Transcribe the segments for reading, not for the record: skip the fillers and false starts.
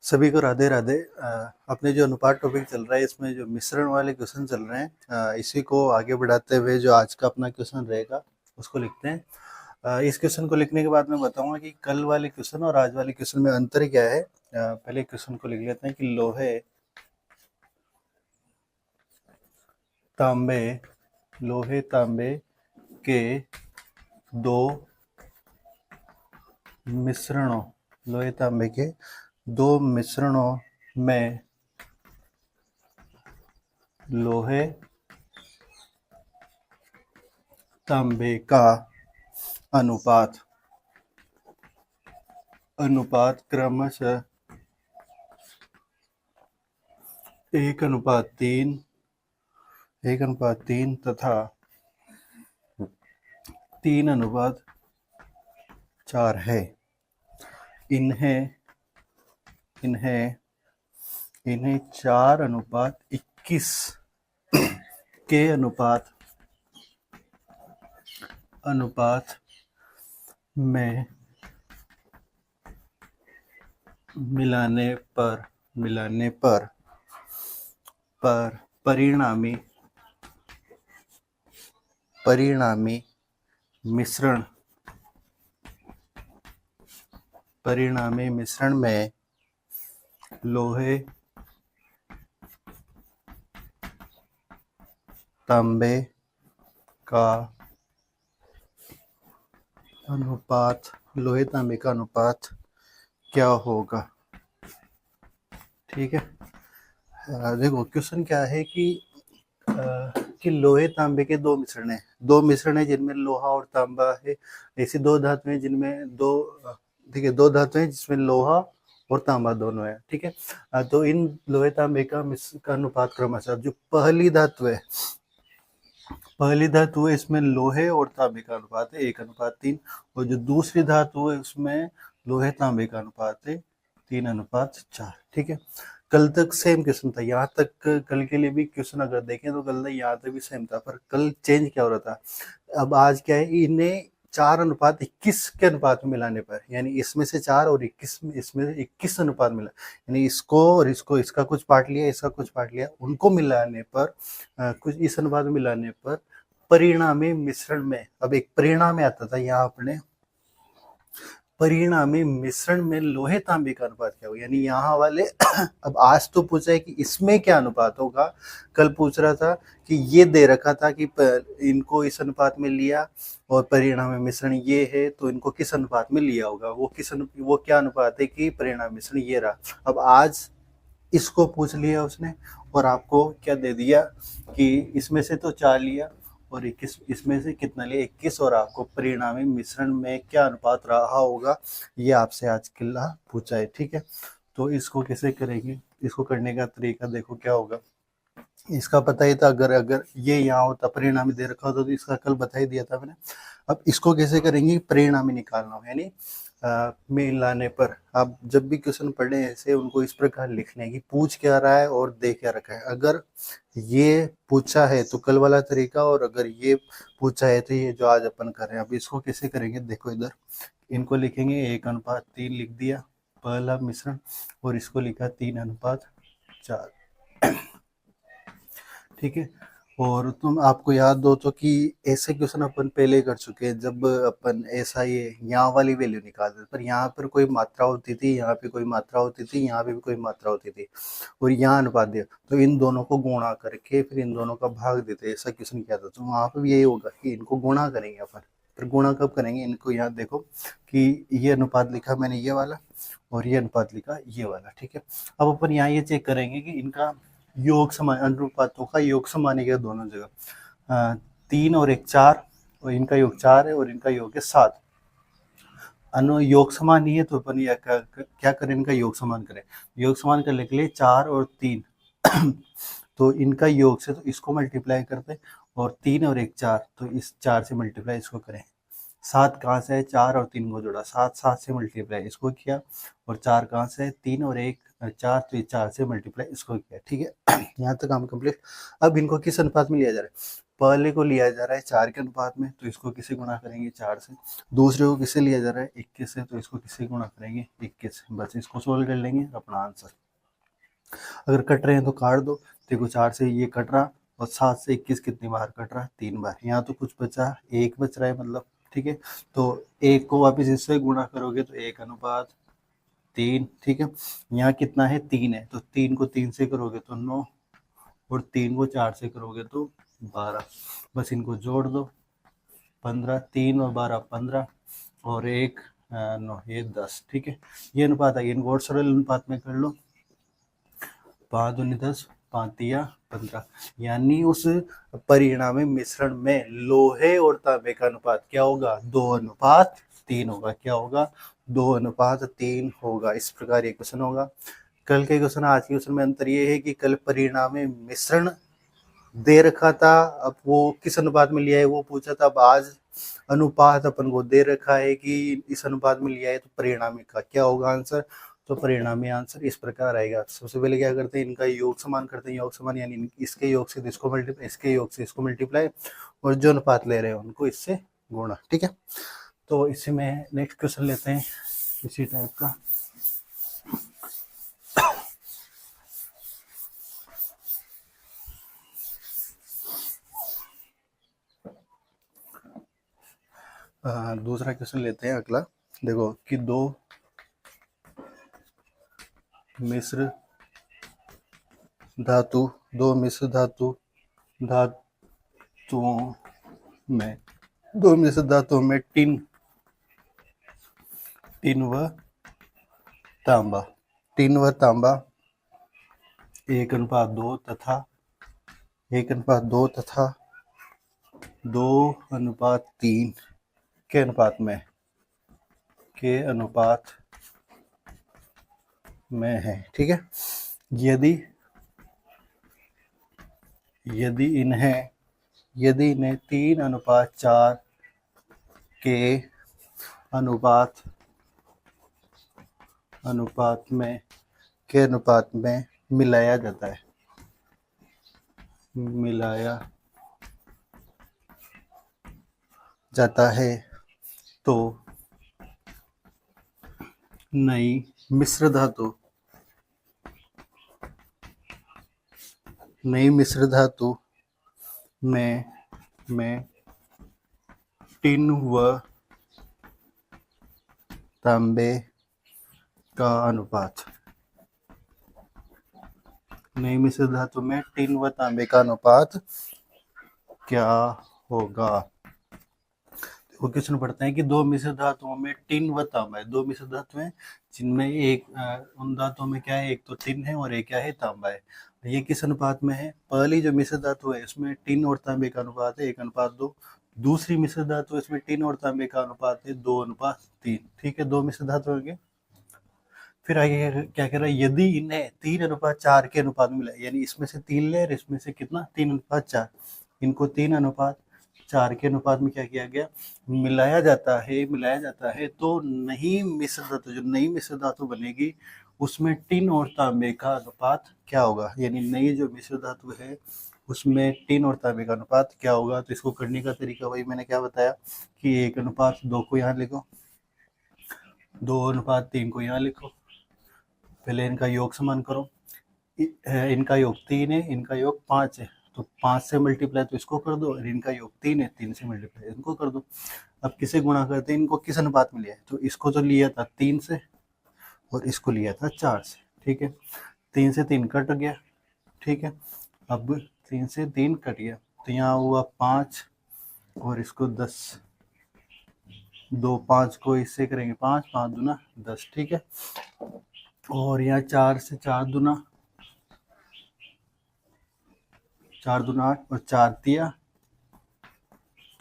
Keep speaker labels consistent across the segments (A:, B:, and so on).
A: सभी को राधे राधे। अपने जो अनुपात टॉपिक चल रहा है इसमें जो मिश्रण वाले क्वेश्चन चल रहे हैं, इसी को आगे बढ़ाते हुए जो आज का अपना क्वेश्चन रहेगा उसको लिखते हैं। इस क्वेश्चन को लिखने के बाद मैं बताऊंगा कि कल वाले क्वेश्चन और आज वाले क्वेश्चन में अंतर क्या है। पहले क्वेश्चन को लिख लेते हैं कि लोहे तांबे के दो मिश्रणों लोहे तांबे के दो मिश्रणों में लोहे तांबे का अनुपात क्रमशः 1:3 तथा 3:4 है। इन्हें 4:21 के अनुपात में मिलाने पर परिणामी मिश्रण में लोहे तांबे का अनुपात क्या होगा। ठीक है। देखो क्वेश्चन क्या है कि लोहे तांबे के दो मिश्रण है जिनमें लोहा और तांबा है। ऐसी दो धातुएं जिनमें दो धातुएं जिसमें लोहा और तांबा दोनों है। ठीक है। तो इन लोहे तांबे का अनुपात क्रमशः जो पहली धातु है इसमें लोहे और तांबे का अनुपात है 1:3 और जो दूसरी धातु है उसमें लोहे तांबे का अनुपात है 3:4। ठीक है। कल तक सेम क्वेश्चन था, यहाँ तक कल के लिए भी क्वेश्चन अगर देखें तो कल यहाँ तक भी सेम था, पर कल चेंज क्या हो रहा था। अब आज क्या है, इन्हें 4:21 के अनुपात में मिलाने पर, यानी इसमें से 4 और 21 में इसमें 21 अनुपात मिला, यानी इसको और इसको, इसका कुछ पार्ट लिया, इसका कुछ पार्ट लिया, उनको मिलाने पर कुछ इस अनुपात में मिलाने पर परिणामी मिश्रण में, अब एक परिणाम में आता था, यहाँ अपने परिणामी मिश्रण में लोहे तांबे का अनुपात क्या होगा, यानी यहाँ वाले अब आज तो पूछा है कि इसमें क्या अनुपात होगा, कल पूछ रहा था कि ये दे रखा था कि इनको इस अनुपात में लिया और परिणामी मिश्रण ये है तो इनको किस अनुपात में लिया होगा, वो क्या अनुपात है कि परिणामी मिश्रण ये रहा। अब आज इसको पूछ लिया उसने और आपको क्या दे दिया कि इसमें से तो 4 लिया और 21 इसमें से कितना लिया 21 और आपको परिणामी मिश्रण में क्या अनुपात रहा होगा ये आपसे आज किला पूछा है। ठीक है। तो इसको कैसे करेंगे, इसको करने का तरीका देखो क्या होगा। इसका पता ही था, अगर ये यहाँ होता परिणामी दे रखा होता तो इसका कल बता ही दिया था मैंने। अब इसको कैसे करेंगे, परिणामी निकालना हो, यानी मिलाने पर आप जब भी क्वेश्चन पढ़े ऐसे उनको इस प्रकार लिखने की पूछ क्या रहा है और दे क्या रखा है। अगर ये पूछा है तो कल वाला तरीका, और अगर ये पूछा है तो ये जो आज अपन कर रहे हैं। अब इसको कैसे करेंगे देखो, इधर इनको लिखेंगे 1:3 लिख दिया पहला मिश्रण और इसको लिखा 3:4। ठीक है। और तुम आपको याद हो तो कि ऐसे क्वेश्चन अपन पहले कर चुके हैं, जब अपन ऐसा ये यहाँ वाली वैल्यू निकालते, पर यहाँ पर कोई मात्रा होती थी, यहाँ पे कोई मात्रा होती थी, यहाँ पे भी कोई मात्रा होती थी और यहाँ अनुपात दिया तो इन दोनों को गुणा करके फिर इन दोनों का भाग देते, ऐसा क्वेश्चन किया था। तो वहाँ पर भी यही होगा कि इनको गुणा करेंगे अपन। फिर गुणा कब करेंगे, इनको यहाँ देखो कि ये अनुपात लिखा मैंने ये वाला और ये अनुपात लिखा ये वाला। ठीक है। अब अपन यहाँ ये चेक करेंगे कि इनका योग समान, अनुपातों का योग समान है दोनों जगह। 3 और 1 4 और इनका योग 4 है और इनका योग है 7। योग समान नहीं है तो अपन क्या करें, इनका योग समान करें। योग समान करने के लिए 4 और 3 तो इनका योग से तो इसको मल्टीप्लाई करते और 3 और 1 4 तो इस 4 से मल्टीप्लाई इसको करें। 7 कहाँ से है, 4 और 3 को जोड़ा, 7 से मल्टीप्लाई इसको किया और 4 कहाँ से है, 3 और 1 4 तो ये 4 से मल्टीप्लाई इसको किया। ठीक है। यहाँ तक काम कंप्लीट। अब इनको किस अनुपात में लिया जा रहा है, पहले को लिया जा रहा है 4 के अनुपात में, तो इसको किससे गुणा करेंगे 4 से। दूसरे को किससे लिया जा रहा है 21 से, तो इसको किससे गुणा करेंगे 21 से। बस इसको सोल्व कर लेंगे अपना आंसर। अगर कट रहे हैं तो काट दो, देखो 4 से ये कट रहा और 7 से 21 कितनी बार कट रहा 3 बार। यहाँ तो कुछ बचा, 1 बच रहा है मतलब, ठीक है। तो 1 को वापस इससे गुणा करोगे तो 1 अनुपात 3, ठीक है। यहाँ कितना है 3 है, तो 3 को 3 से करोगे तो 9 और 3 को 4 से करोगे तो 12। बस इनको जोड़ दो 15, 3 और 12 15 और 1 9 ये 10, ठीक है। ये अनुपात है, इनको और सरल अनुपात में कर लो, 5 दूनी 10 5 तिया 15। यानी उस परिणामी मिश्रण में लोहे और तांबे का अनुपात क्या होगा 2:3 होगा। क्या होगा 2:3 होगा। इस प्रकार ये क्वेश्चन होगा। कल के क्वेश्चन आज के क्वेश्चन में अंतर ये है कि कल परिणामी मिश्रण दे रखा था, अब वो किस अनुपात में लिया है वो पूछा था। अब आज अनुपात अपन को दे रखा है कि इस अनुपात में लिया है, तो परिणामी का क्या होगा आंसर। तो परिणामी आंसर इस प्रकार आएगा। सबसे पहले क्या करते हैं, इनका योग समान करते हैं। योग समान यानी इसके योग से इसको मल्टीप्लाई, इसके योग से इसको मल्टीप्लाई, और जो अनुपात ले रहे हैं उनको इससे गुणा, ठीक है। तो इसी में नेक्स्ट क्वेश्चन लेते हैं इसी टाइप का। दूसरा क्वेश्चन लेते हैं अगला। देखो कि दो मिश्र धातुओं में टिन व तांबा 1:2 तथा 2:3 के अनुपात में है, ठीक है। यदि इन्हें 3:4 के अनुपात में मिलाया जाता है तो नई मिश्र धातु में टिन व तांबे का अनुपात नई मिश्र धातु में टिन व तांबे का अनुपात क्या होगा। वो क्वेश्चन पढ़ते हैं कि दो मिश्र धातुओं में टिन व तांबा है। दो मिश्र धातु हैं जिनमें एक उन धातुओं में क्या है, एक तो टिन है और एक क्या है तांबा है। ये किस अनुपात में है, पहली जो मिश्र धातु है इसमें टिन और तांबे का अनुपात है 1:2। दूसरी मिश्र धातु इसमें टिन और तांबे का अनुपात है 2:3, ठीक है। दो मिश्र धातु होंगे। फिर आगे क्या कह रहा है, यदि इन्हें 3:4 के अनुपात में मिला, यानी इसमें से 3 ले और इसमें से कितना 3:4, इनको 3:4 के अनुपात में क्या किया गया, मिलाया जाता है तो नई मिश्र धातु, जो नई मिश्र धातु बनेगी उसमें टिन और तांबे का अनुपात क्या होगा। यानी नई जो मिश्र धातु है उसमें टिन और तांबे का अनुपात क्या होगा। तो इसको करने का तरीका वही मैंने क्या बताया कि 1:2 को यहाँ लिखो, 2:3 को यहाँ लिखो। पहले इनका योग समान करो, इनका योग 3 है, इनका योग 5 है, तो 5 से मल्टीप्लाई तो इसको कर दो, और इनका योग 3 है, 3 से मल्टीप्लाई इनको कर दो। अब किसे गुणा करते हैं, इनको किस अनुपात में लिया है, तो इसको तो लिया था 3 से और इसको लिया था 4 से, ठीक है। 3 से 3 कट गया, ठीक है। अब 3 से 3 कट गया तो यहाँ हुआ 5 और इसको 10, 2 5 को इससे करेंगे 5, 5 दूना 10, ठीक है। और यहाँ 4 से 4 दूना 8 और 4 तिया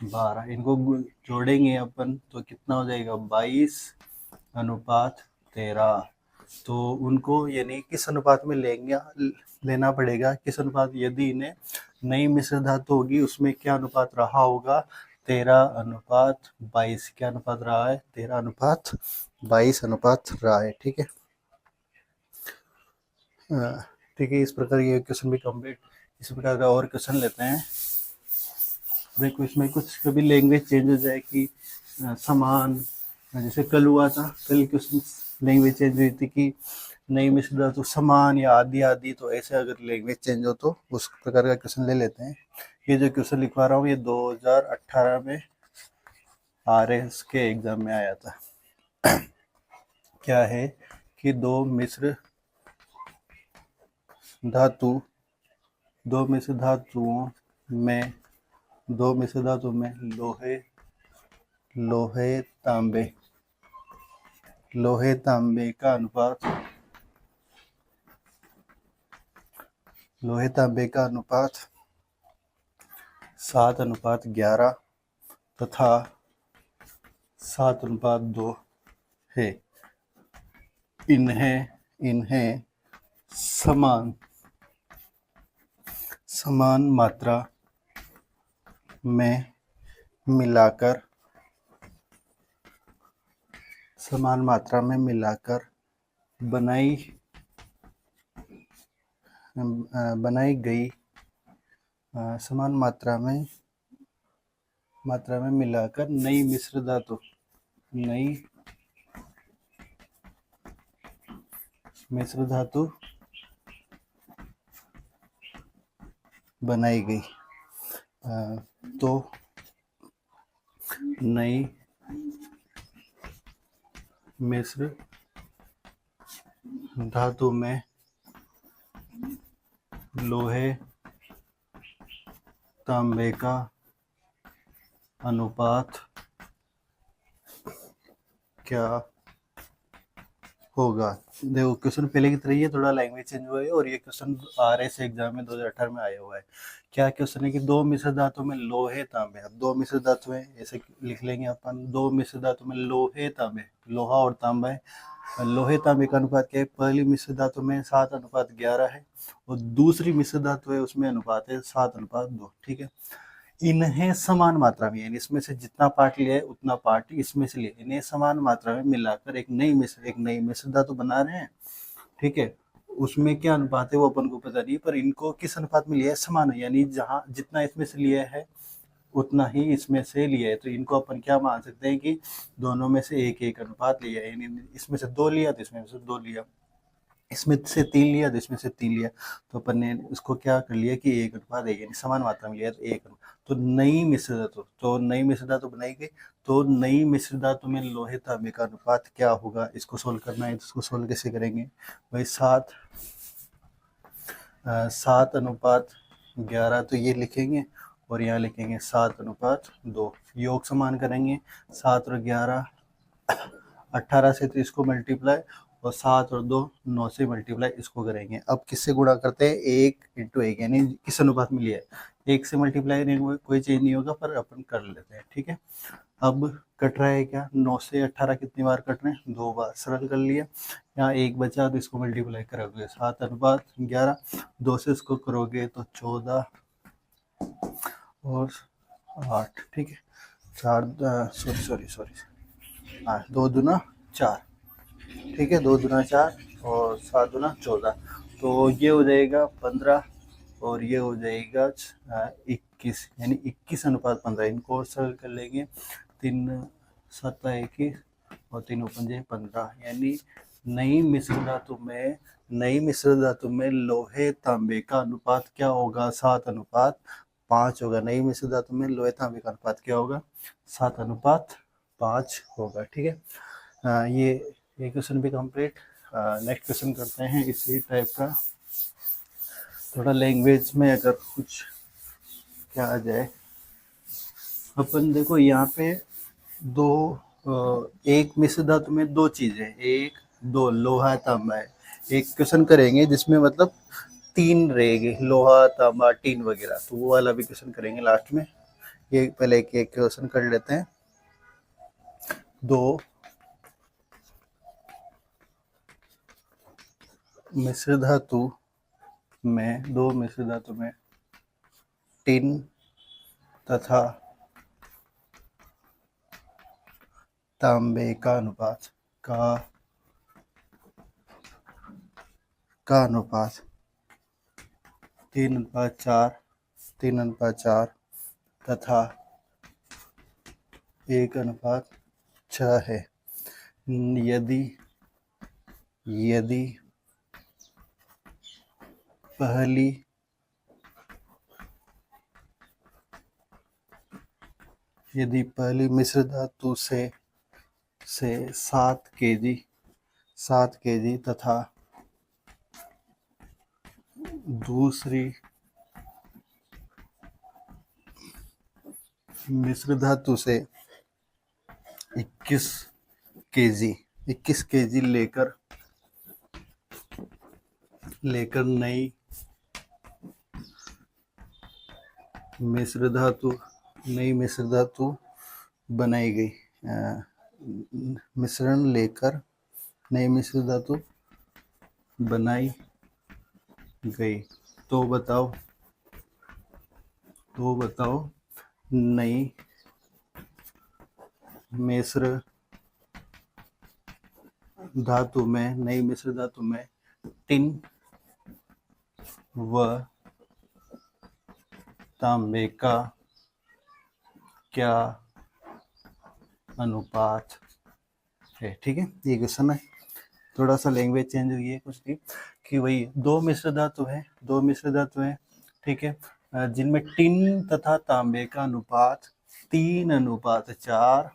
A: 12, इनको जोड़ेंगे अपन तो कितना हो जाएगा 22:13। तो उनको यानी किस अनुपात में लेना पड़ेगा, किस अनुपात, यदि इन्हें नई मिश्र धातु होगी उसमें क्या अनुपात रहा होगा 13:22। क्या अनुपात रहा है 13:22 अनुपात रहा है, ठीक है। ठीक है, इस प्रकार ये क्वेश्चन भी कंप्लीट। इस प्रकार का और क्वेश्चन लेते हैं। देखो इसमें कुछ कभी लैंग्वेज चेंज हो जाए कि समान, जैसे कल हुआ था, कल क्वेश्चन लैंग्वेज चेंज हुई थी कि नई मिश्र धातु समान या आदि आदि, तो ऐसे अगर लैंग्वेज चेंज हो तो उस प्रकार का क्वेश्चन ले लेते हैं। ये जो क्वेश्चन लिखवा रहा हूँ ये 2018 में RS के एग्जाम में आया था। क्या है कि दो मिश्र धातुओं में लोहे तांबे का अनुपात 7:11 तथा 7:2 है। इन्हें समान मात्रा में मिलाकर बनाई गई समान मात्रा में मिलाकर नई मिश्र धातु बनाई गई। तो नई मिश्र धातु में लोहे तांबे का अनुपात क्या होगा। देखो क्वेश्चन पहले की तरह ही है, थोड़ा लैंग्वेज चेंज हुआ है और ये क्वेश्चन RS एग्जाम में 2018 में आया हुआ है। क्या क्वेश्चन है कि दो मिश्र धातु में लोहे तांबे, अब दो मिश्र धातु है ऐसे लिख लेंगे अपन, दो मिश्र धातु में लोहे तांबे, लोहा और तांबा है। लोहे तांबे का अनुपात क्या है, पहली मिश्र धातु में 7:11 है और दूसरी मिश्र धातु है उसमें अनुपात है 7:2। ठीक है, इन्हें समान मात्रा में, यानी इसमें से जितना पार्ट लिया है उतना पार्ट इसमें से लिया, इन्हें समान मात्रा में मिलाकर एक नई मिश्र धातु बना रहे हैं। ठीक है, उसमें क्या अनुपात है वो अपन को पता नहीं, पर इनको किस अनुपात में लिया है, समान है, यानी जहां जितना इसमें से लिया है उतना ही इसमें से लिया है। तो इनको अपन क्या मान सकते हैं कि दोनों में से एक एक अनुपात लिया है, यानी इसमें से 2 लिया तो इसमें से 2 लिया, इसमें से 3 लिया तो इसमें से 3 लिया, तो अपन ने इसको क्या कर लिया कि 1:1, यानी समान मात्रा में लिया तो 1। तो नई मिश्र धातु बनाई गई। तो नई मिश्र धातु में लोहे तांबे का अनुपात क्या होगा, इसको सोल्व करना है। तो इसको सोल्व कैसे करेंगे भाई, 7:11 तो ये लिखेंगे और यहाँ लिखेंगे 7:2, योग समान करेंगे। 7 और 11 18 से, तो इसको मल्टीप्लाई, और 7 और 2 9 से मल्टीप्लाई इसको करेंगे। अब किससे गुणा करते हैं, 1:1, यानी किस अनुपात में लिया है, 1 से मल्टीप्लाई नहीं, कोई चेंज नहीं होगा, पर अपन कर लेते हैं। ठीक है, अब कट रहा है क्या, 9 से 18 कितनी बार कट रहे हैं, 2 बार, सरल कर लिया। यहाँ 1 बचा तो इसको मल्टीप्लाई करोगे 7:11, 2 से इसको करोगे तो 14 और 8। ठीक है, 2 दूना 4। ठीक है, 2 दूना 4 और 7 दूना 14, तो ये हो जाएगा 15 और ये हो जाएगा 21, यानी 21:15। इनको सरल कर लेंगे, 3 7 21 और 3 पंजे 15, यानी नई मिश्र धातु में लोहे तांबे का अनुपात क्या होगा, 7:5 होगा। नई मिश्र धातु में लोहे तांबे का अनुपात क्या होगा, 7:5 होगा। ठीक है, ये क्वेश्चन भी कंप्लीट। नेक्स्ट क्वेश्चन करते हैं इसी टाइप का, थोड़ा लैंग्वेज में अगर कुछ क्या आ जाए। अपन देखो यहाँ पे एक मिश्र धातु में 2 चीजें, 1 2 लोहा तांबा है। एक क्वेश्चन करेंगे जिसमें मतलब 3 रहेंगे, लोहा तांबा टीन वगैरह, तो वो वाला भी क्वेश्चन करेंगे लास्ट में। ये पहले एक क्वेश्चन कर लेते हैं। 2 मिश्र धातु में टिन तथा तांबे का अनुपात 3:4 तथा 1:6 है। यदि यदि पहली मिश्र धातु से 7 kg तथा दूसरी मिश्र धातु से 21 kg लेकर नई मिश्र धातु बनाई गई। मिश्रण लेकर नई मिश्र धातु बनाई गई। तो बताओ नई मिश्र धातु में टिन व तांबे का क्या अनुपात है। ठीक है, ये क्वेश्चन है। थोड़ा सा लैंग्वेज चेंज हुई है कुछ नहीं, कि वही दो मिश्र धातु है, ठीक है, जिनमें टिन तथा तांबे का अनुपात 3:4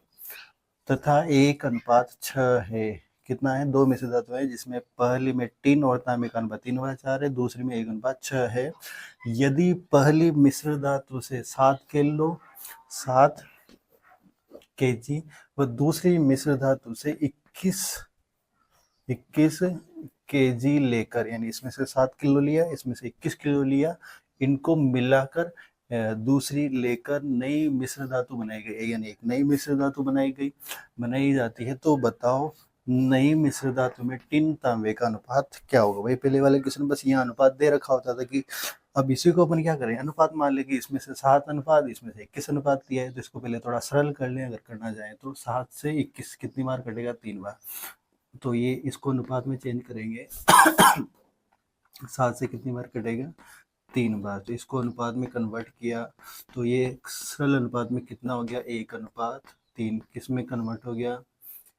A: तथा 1:6 है। कितना है? दो मिश्र धातु है जिसमें पहली में टिन और तांबे का अनुपात 3:4 है, दूसरी में 1:6 है। यदि पहली मिश्र धातु से 7 kg व दूसरी मिश्र धातु से 21 kg लेकर, यानी इसमें से 7 किलो लिया, इसमें से 21 किलो लिया, इनको मिलाकर दूसरी लेकर नई मिश्र धातु बनाई गई, यानी एक नई मिश्र धातु बनाई जाती है। तो बताओ नई मिश्र धातु में टिन तांबे का अनुपात क्या होगा। भाई पहले वाले क्वेश्चन बस यहाँ अनुपात दे रखा होता था कि अब इसी को अपन क्या करें, अनुपात मान ले कि इसमें से 7 अनुपात, इसमें से 21 अनुपात लिया है, तो इसको पहले थोड़ा सरल कर लें। अगर करना चाहे तो 7 से 21 कितनी बार कटेगा? 3 बार। तो ये इसको अनुपात में चेंज करेंगे 7 से कितनी बार कटेगा? 3 बार। तो इसको अनुपात में कन्वर्ट किया तो ये सरल अनुपात में कितना हो गया? 1:3। किस में कन्वर्ट हो गया?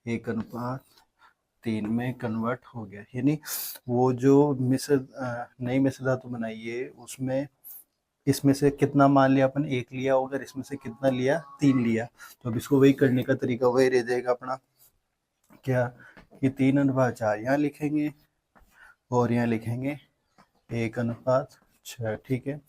A: 1:3 में कन्वर्ट हो गया। यानी वो जो नई मिश्र धातु बनाई है उसमें इसमें से कितना मान लिया अपन? 1 लिया होगा, इसमें से कितना लिया? 3 लिया। तो अब इसको वही करने का तरीका वही रह जाएगा अपना, क्या कि 3:4 यहाँ लिखेंगे और यहाँ लिखेंगे 1:6। ठीक है,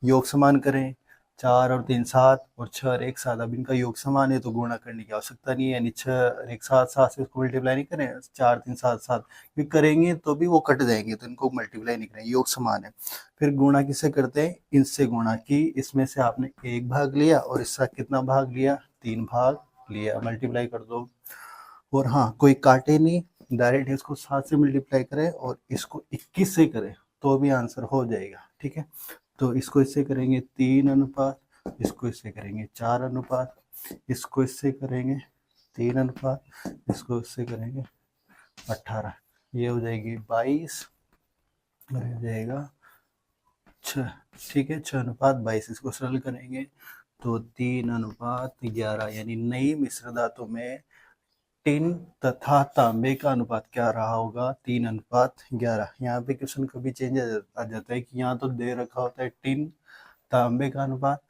A: योग समान करें, 4 और 3 7 और 6 और 1 7। अब इनका योग समान है तो गुणा करने की आवश्यकता नहीं है, यानी 6 और 1 7, 7 से इसको मल्टीप्लाई नहीं करें, 4 3 7 7 भी करेंगे तो भी वो कट जाएंगे, तो इनको मल्टीप्लाई नहीं करें, योग समान है। फिर गुणा किससे करते हैं? इनसे गुणा की, इसमें से आपने 1 भाग लिया और इसका कितना भाग लिया? 3 भाग लिया, मल्टीप्लाई कर दो। और हाँ, कोई काटे नहीं, डायरेक्ट इसको 7 से मल्टीप्लाई करें और इसको 21 से करें तो भी आंसर हो जाएगा। ठीक है, तो इसको इससे करेंगे 3 अनुपात, इसको इससे करेंगे 4 अनुपात, इसको इससे करेंगे 3 अनुपात, इसको इससे करेंगे 18। ये हो जाएगी 22 और हो जाएगा 6। ठीक है, 6:22। इसको सरल करेंगे तो 3:11, यानी नई मिश्र धातु में टिन तथा तांबे का अनुपात क्या रहा होगा? 3:11। यहाँ पे क्वेश्चन कभी चेंज आ जाता है कि यहाँ तो दे रखा होता है टिन तांबे का अनुपात,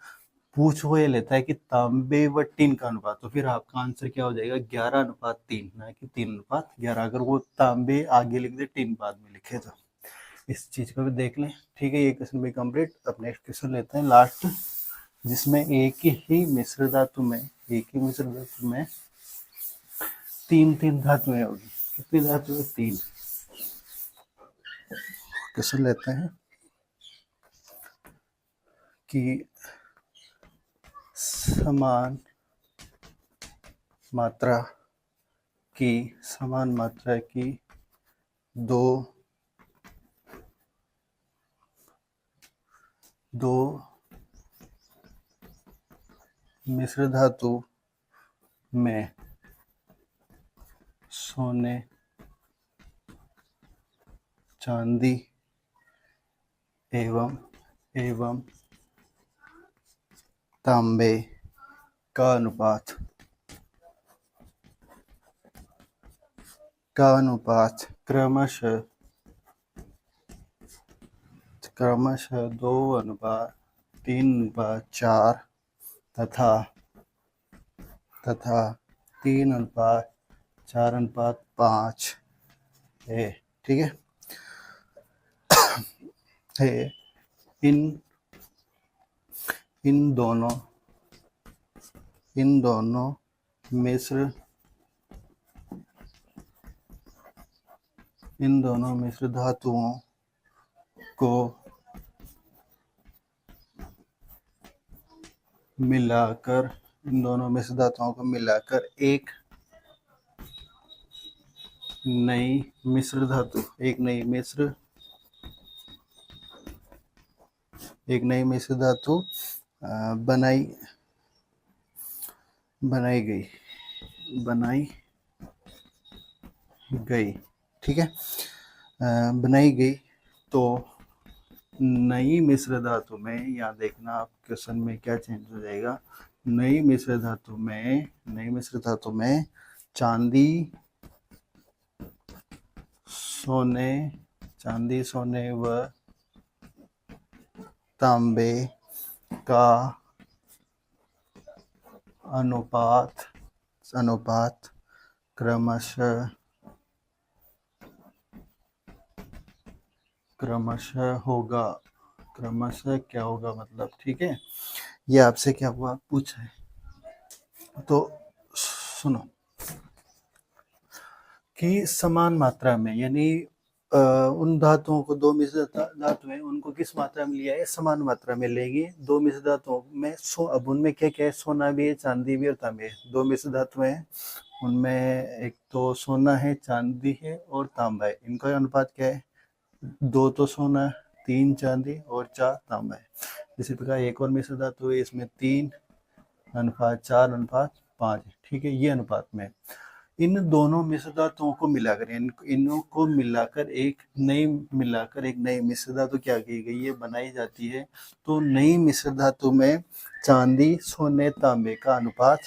A: पूछ वो ये लेता है कि तांबे व टिन का अनुपात, तो फिर आपका आंसर क्या हो जाएगा? 11:3, ना कि 3:11। अगर वो तांबे आगे लिख दे, टिन बाद में लिखे तो इस चीज को भी देख लें। ठीक है, ये क्वेश्चन भी कंप्लीट। अब नेक्स्ट क्वेश्चन लेते हैं लास्ट, जिसमें एक ही मिश्र धातु में 3 धातुएं होगी। कितनी धातुएं? 3। क्वेश्चन लेते हैं कि समान मात्रा की दो मिश्र धातु में सोने चांदी एवं तांबे का अनुपात क्रमशः 2:3:4 तथा 3:4:5 है। ठीक है। इन दोनों मिश्र धातुओं को मिलाकर एक नई मिश्र धातु बनाई गई। ठीक है। बनाई गई तो नई मिश्र धातु में, यहाँ देखना आप क्वेश्चन में क्या चेंज हो जाएगा। नई मिश्र धातु में चांदी सोने व तांबे का अनुपात क्रमशः क्या होगा मतलब। ठीक है। ये आपसे क्या हुआ पूछा है, तो सुनो कि समान मात्रा में, यानी उन धातुओं को, दो मिश्र धातु है उनको किस मात्रा में लिया है, समान मात्रा में लेंगे। दो मिश्र धातुओं में अब उनमें क्या क्या है, सोना भी है, चांदी भी है और तांबे है। दो मिश्र धातु है, उनमें एक तो सोना है, चांदी है और तांबा है। इनका अनुपात क्या है, 2 तो सोना, 3 चांदी और 4 तांबा है। इसी प्रकार एक और मिश्र धातु है, इसमें 3:4:5 है। ठीक है। ये अनुपात में इन दोनों मिश्र धातुओं को मिलाकर, इनको मिलाकर एक नई मिश्र धातु क्या की गई है, बनाई जाती है। तो नई मिश्र धातु में चांदी सोने तांबे का अनुपात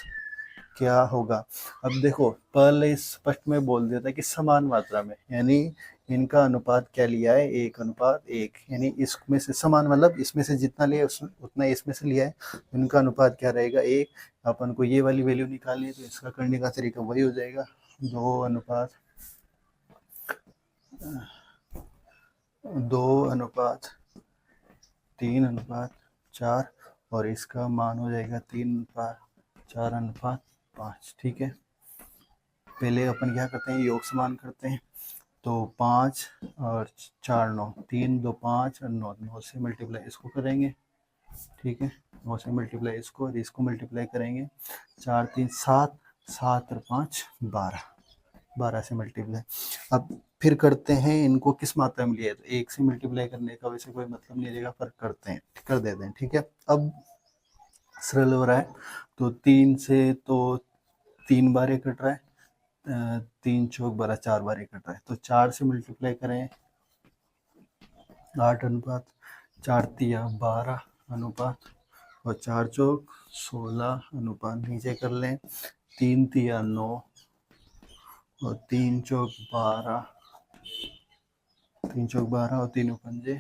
A: क्या होगा। अब देखो, पहले स्पष्ट में बोल दिया था कि समान मात्रा में, यानी इनका अनुपात क्या लिया है, 1:1। यानी इसमें से समान मतलब इसमें से जितना लिया उतना इसमें से लिया है। इनका अनुपात क्या रहेगा, 1। अपन को ये वाली वैल्यू निकालनी है, तो इसका करने का तरीका वही हो जाएगा, 2:3:4 और इसका मान हो जाएगा 3:4:5। ठीक है। पहले अपन क्या करते हैं, योग समान करते हैं। तो 5 और 4 9, 3 2 5 और 9 से मल्टीप्लाई इसको करेंगे। ठीक है। 9 से मल्टीप्लाई इसको और इसको मल्टीप्लाई करेंगे। 4 3 7, 7 और 5 12 से मल्टीप्लाई। अब फिर करते हैं इनको किस मात्रा में लिया है, तो 1 से मल्टीप्लाई करने का वैसे कोई मतलब नहीं रहेगा, पर कर देते हैं। ठीक है। अब सरल हो रहा है, तो 3 से तो 3 बार कट रहा है, 3 चौक 12, 4 बार कट रहा है। तो 4 से मल्टीप्लाई करें, 8:4, 4 तिया 12 अनुपात और 4 चौक 16 अनुपात। नीचे कर लें, 3 तिया 9 और 3 चौक 12 और 3 पंजे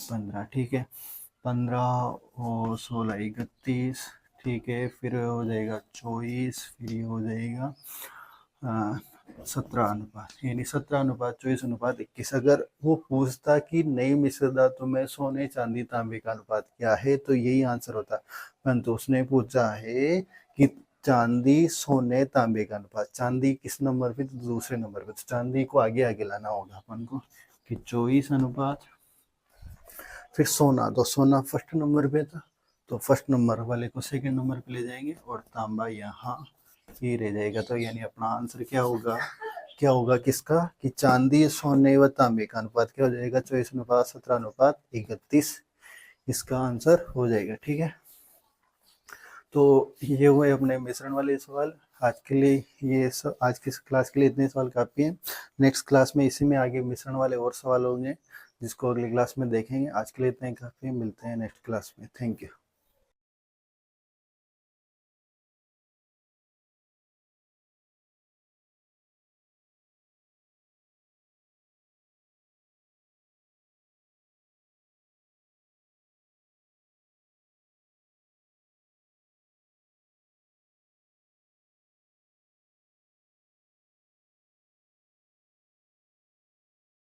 A: 15। ठीक है। 15 और 16 31। ठीक है। फिर हो जाएगा 24, फिर ये हो जाएगा 17 अनुपात, यानी 17:24:21। अगर वो पूछता कि नई मिश्र धातु में सोने चांदी तांबे का अनुपात क्या है, तो यही आंसर होता। परंतु उसने पूछा है कि चांदी सोने तांबे का अनुपात, चांदी किस नंबर पे, तो दूसरे नंबर पे। तो चांदी को आगे लाना होगा अपन को कि 24 अनुपात, फिर सोना, तो सोना फर्स्ट नंबर पे था, तो फर्स्ट नंबर वाले को सेकंड नंबर पे ले जाएंगे और तांबा यहाँ ही रह जाएगा। तो यानी अपना आंसर क्या होगा किसका, कि चांदी सोने व तांबे का अनुपात क्या हो जाएगा, 24:17:31। इसका आंसर हो जाएगा। ठीक है। तो ये हुए अपने मिश्रण वाले सवाल। आज के लिए आज की क्लास के लिए इतने सवाल काफ़ी हैं। नेक्स्ट क्लास में इसी में आगे मिश्रण वाले और सवाल होंगे, जिसको अगली क्लास में देखेंगे। आज के लिए इतना ही काफ़ी है, मिलते हैं नेक्स्ट क्लास में। Thank you.